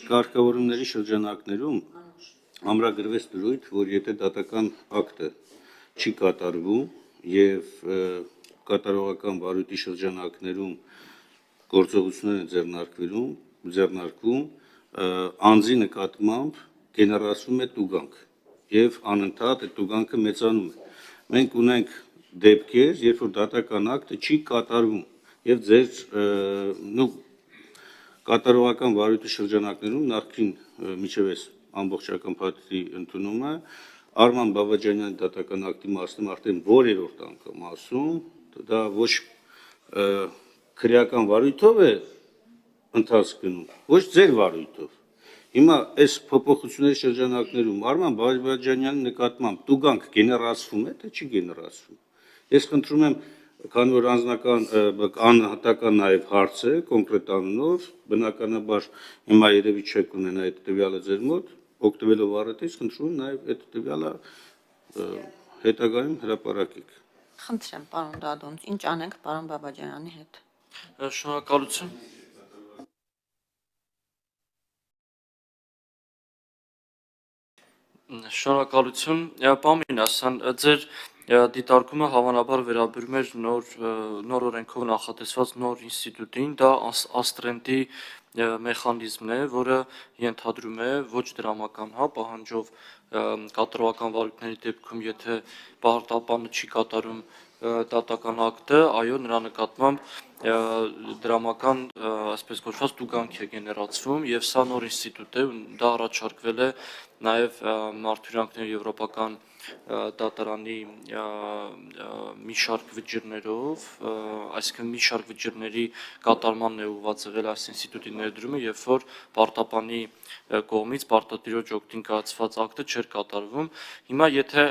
կարգավորումների շրջանակներում ամրագրվեց դրույթ, որ եթե դատական ակտը չի կատարվում եւ կատարողական վարույթի շրջանակներում գործողություններ են ձեռնարկվում, անձի նկատմամբ գեներացվում է տուգանք եւ անընդհատ այդ տուգանքը մեծանում է։ Մենք ունենք դեպքեր, երբ որ դատական ակտը չի կատարվում եւ ձեր կատարողական վարույթի շրջանակներում նախքին միջև այս ամբողջական փաստի ընդունումը Արման Բաբաջանյանի դատական ակտի մասում արդեն որերորդ անգամ ասում, դա ոչ քրեական վարույթով է ընթացք գնում, ոչ ձեր վարույթով։ Հիմա այս փոփոխությունների շրջանակներում Արման Բաբաջանյանի նկատմամբ տուգանք գեներացվում է, թե չի գեներացվում։ Ես խնդրում եմ, քանի որ անհատական նաև հարց է կոնկրետ անունով, բնականաբար հիմա երևի չեք ունենա այդ տվյալը ձեր մոտ, օգտվելով առիթից, խնդրում եմ նաև այդ տվյալը հետագայում հրապարակեք։ Խնդրեմ, պարոն Դադոնց, ինչ անենք պարոն Բաբաջանյանի հետ։ Շնորհակալություն։ Շնորհակալություն, պարոն Մինասյան, ձեր դիտարկումը հավանաբար վերաբերում էր նոր օրենքով նախատեսված նոր ինստիտուտին, դա աստրենտի մեխանիզմն է, որը ենթադրում է ոչ դրամական, պահանջով կատարողական վարույթների դեպքում, եթե պարտապանը չի կատարում դատական ակտը, այո, նրա նկատմամբ դրամական, այսպես կոչված տուգանք է գեներացվում եւ սա նոր ինստիտուտ է, դա առաջարկվել է նաեւ Մարդու Եվրոպական դատարանի մի շարք վճիռներով, այսինքն մի շարք վճիռների կատարմանն է ուղղված եղել այս ինստիտուտի ներդրումը, երբ որ պարտապանի կողմից պարտադիրոջ օգտին կայացված ակտը չէր կատարվում։ Հիմա եթե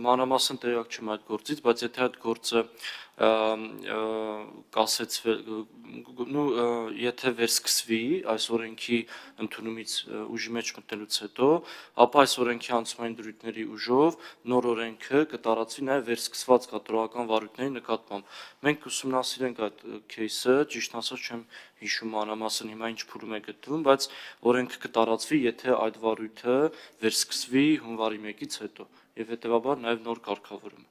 մանրամասն տեղյակ չեմ այդ գործից, բայց եթե այդ գործը եթե վերսկսվի այս օրենքի ընդունումից ուժի մեջ մտնելուց հետո, ապա այս օրենքի անցումային դրույթների ուժով նոր օրենքը կտարածվի նաև վերսկսված կատարողական վարույթների նկատմամբ։ Մենք ուսումնասիրենք այդ кейսը, ճիշտ ասած չեմ հիշում մանրամասն հիմա ինչ փուլում է գտնվում, բայց օրենքը կտարածվի, եթե այդ վարույթը վերսկսվի հունվարի 1-ից հետո եւ հետեւաբար նաև նոր կարգավորում։